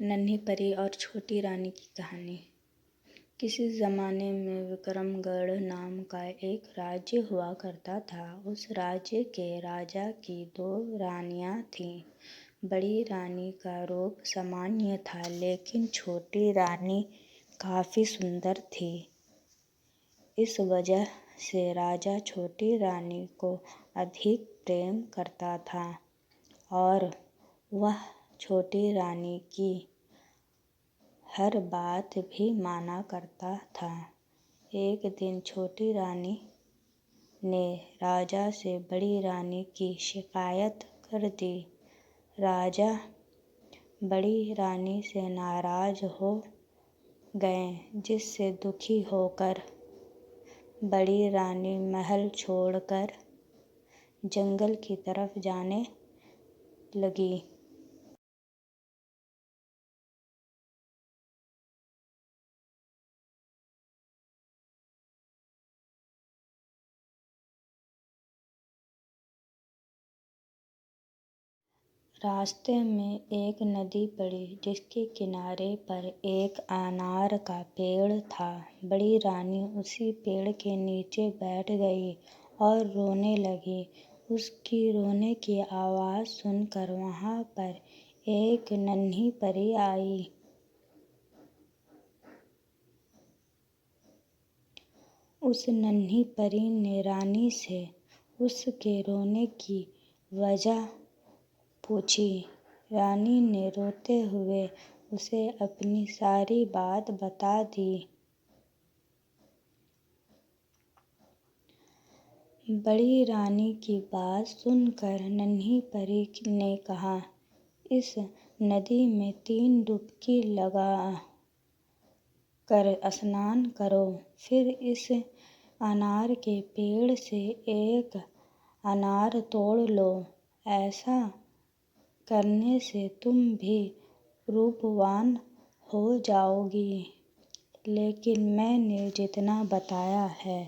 नन्ही परी और छोटी रानी की कहानी। किसी ज़माने में विक्रमगढ़ नाम का एक राज्य हुआ करता था। उस राज्य के राजा की 2 रानियां थीं। बड़ी रानी का रूप सामान्य था, लेकिन छोटी रानी काफ़ी सुंदर थी। इस वजह से राजा छोटी रानी को अधिक प्रेम करता था और वह छोटी रानी की हर बात भी माना करता था। एक दिन छोटी रानी ने राजा से बड़ी रानी की शिकायत कर दी। राजा बड़ी रानी से नाराज़ हो गए, जिससे दुखी होकर बड़ी रानी महल छोड़कर जंगल की तरफ जाने लगी। रास्ते में एक नदी पड़ी, जिसके किनारे पर एक अनार का पेड़ था। बड़ी रानी उसी पेड़ के नीचे बैठ गई और रोने लगी। उसकी रोने की आवाज़ सुनकर वहाँ पर एक नन्ही परी आई। उस नन्ही परी ने रानी से उसके रोने की वजह पूछी। रानी ने रोते हुए उसे अपनी सारी बात बता दी। बड़ी रानी की बात सुनकर नन्ही परी ने कहा, इस नदी में 3 डुबकी लगा कर स्नान करो, फिर इस अनार के पेड़ से एक अनार तोड़ लो। ऐसा करने से तुम भी रूपवान हो जाओगी। लेकिन मैंने जितना बताया है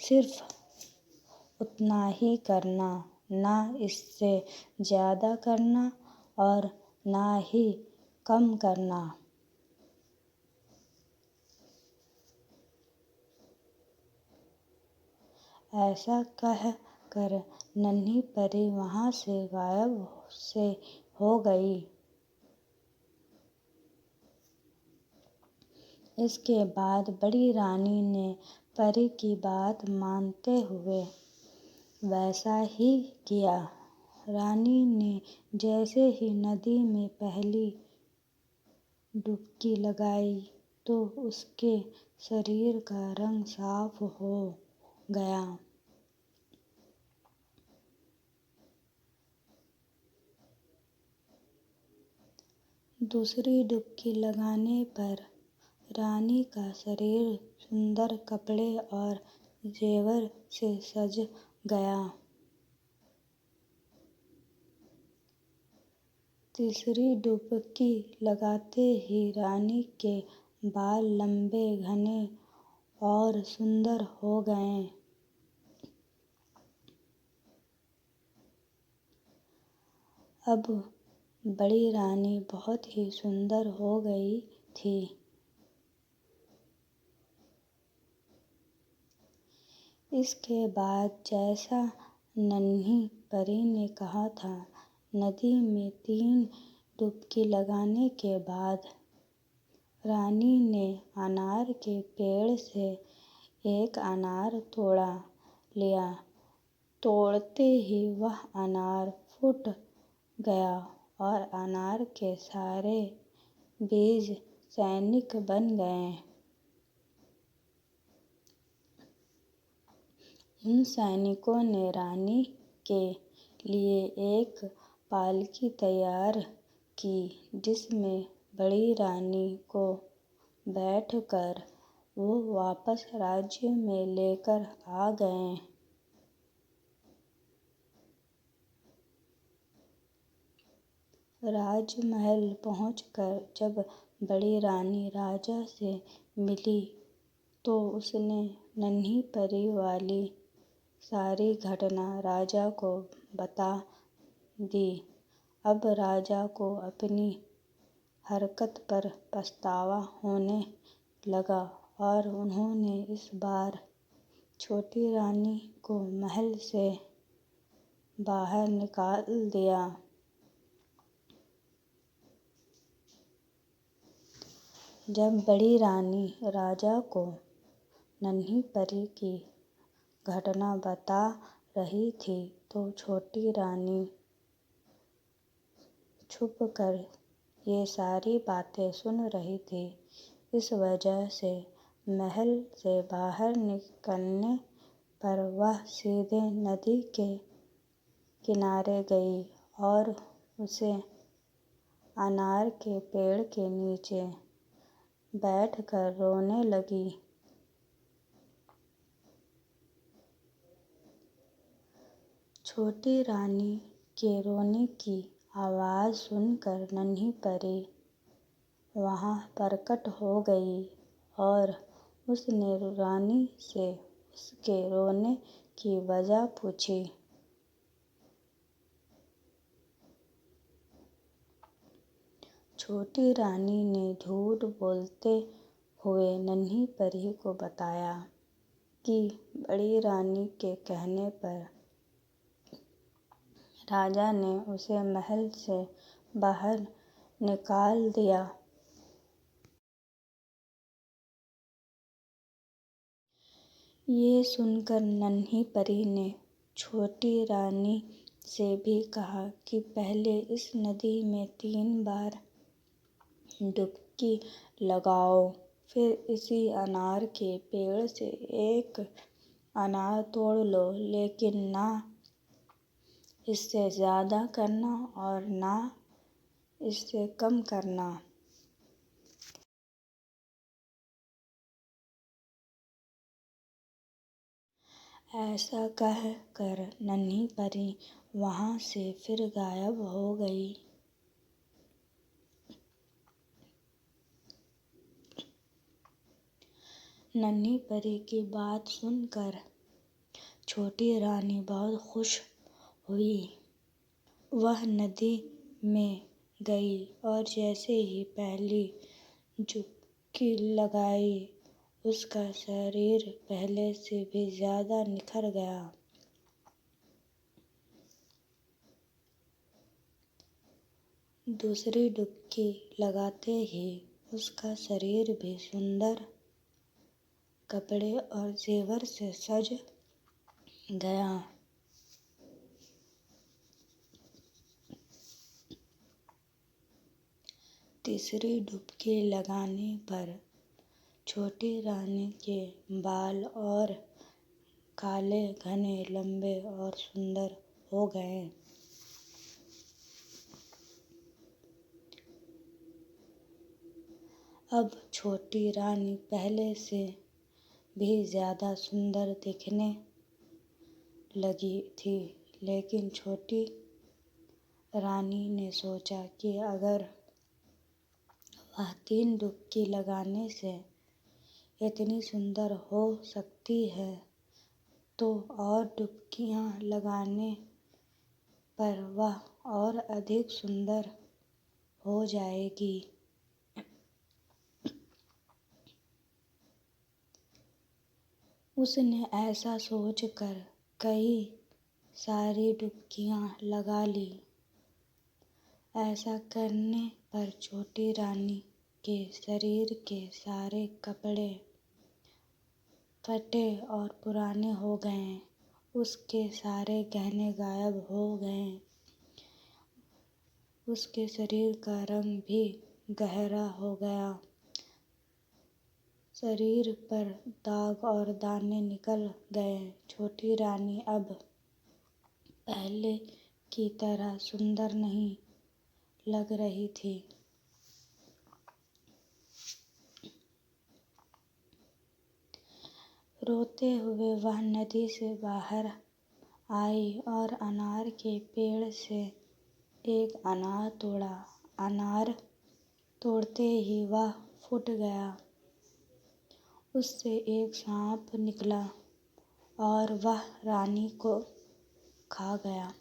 सिर्फ उतना ही करना, ना इससे ज़्यादा करना और ना ही कम करना। ऐसा कह कर नन्ही परी वहाँ से गायब से हो गई। इसके बाद बड़ी रानी ने परी की बात मानते हुए वैसा ही किया। रानी ने जैसे ही नदी में पहली डुबकी लगाई तो उसके शरीर का रंग साफ हो गया। दूसरी डुबकी लगाने पर रानी का शरीर सुंदर कपड़े और जेवर से सज गया। तीसरी डुबकी लगाते ही रानी के बाल लंबे, घने और सुंदर हो गए। अब बड़ी रानी बहुत ही सुंदर हो गई थी। इसके बाद जैसा नन्ही परी ने कहा था, नदी में 3 डुबकी लगाने के बाद रानी ने अनार के पेड़ से एक अनार तोड़ा लिया। तोड़ते ही वह अनार फूट गया और अनार के सारे बीज सैनिक बन गए। उन सैनिकों ने रानी के लिए एक पालकी तैयार की, जिसमें बड़ी रानी को बैठकर वो वापस राज्य में लेकर आ गए। राजमहल पहुंचकर जब बड़ी रानी राजा से मिली तो उसने नन्ही परी वाली सारी घटना राजा को बता दी। अब राजा को अपनी हरकत पर पछतावा होने लगा और उन्होंने इस बार छोटी रानी को महल से बाहर निकाल दिया। जब बड़ी रानी राजा को नन्ही परी की घटना बता रही थी तो छोटी रानी छुप कर ये सारी बातें सुन रही थी। इस वजह से महल से बाहर निकलने पर वह सीधे नदी के किनारे गई और उसे अनार के पेड़ के नीचे बैठकर रोने लगी। छोटी रानी के रोने की आवाज़ सुनकर नन्ही परी वहाँ प्रकट हो गई और उसने रानी से उसके रोने की वजह पूछी। छोटी रानी ने झूठ बोलते हुए नन्ही परी को बताया कि बड़ी रानी के कहने पर राजा ने उसे महल से बाहर निकाल दिया। ये सुनकर नन्ही परी ने छोटी रानी से भी कहा कि पहले इस नदी में 3 बार डुबकी लगाओ, फिर इसी अनार के पेड़ से एक अनार तोड़ लो, लेकिन ना इससे ज़्यादा करना और ना इससे कम करना। ऐसा कह कर नन्ही परी वहाँ से फिर गायब हो गई। नन्ही परी की बात सुनकर छोटी रानी बहुत खुश हुई। वह नदी में गई और जैसे ही पहली डुबकी लगाई, उसका शरीर पहले से भी ज़्यादा निखर गया। दूसरी डुबकी लगाते ही उसका शरीर भी सुंदर कपड़े और जेवर से सज गया। तीसरी डुबकी लगाने पर छोटी रानी के बाल और काले, घने, लंबे और सुंदर हो गए। अब छोटी रानी पहले से भी ज़्यादा सुंदर दिखने लगी थी, लेकिन छोटी रानी ने सोचा कि अगर वह 3 डुबकी लगाने से इतनी सुंदर हो सकती है तो और डुबकियाँ लगाने पर वह और अधिक सुंदर हो जाएगी। उसने ऐसा सोचकर कई सारी डुबकियाँ लगा ली। ऐसा करने पर छोटी रानी के शरीर के सारे कपड़े फटे और पुराने हो गए। उसके सारे गहने गायब हो गए। उसके शरीर का रंग भी गहरा हो गया। शरीर पर दाग और दाने निकल गए। छोटी रानी अब पहले की तरह सुंदर नहीं लग रही थी। रोते हुए वह नदी से बाहर आई और अनार के पेड़ से एक अनार तोड़ा। अनार तोड़ते ही वह फूट गया। उससे एक सांप निकला और वह रानी को खा गया।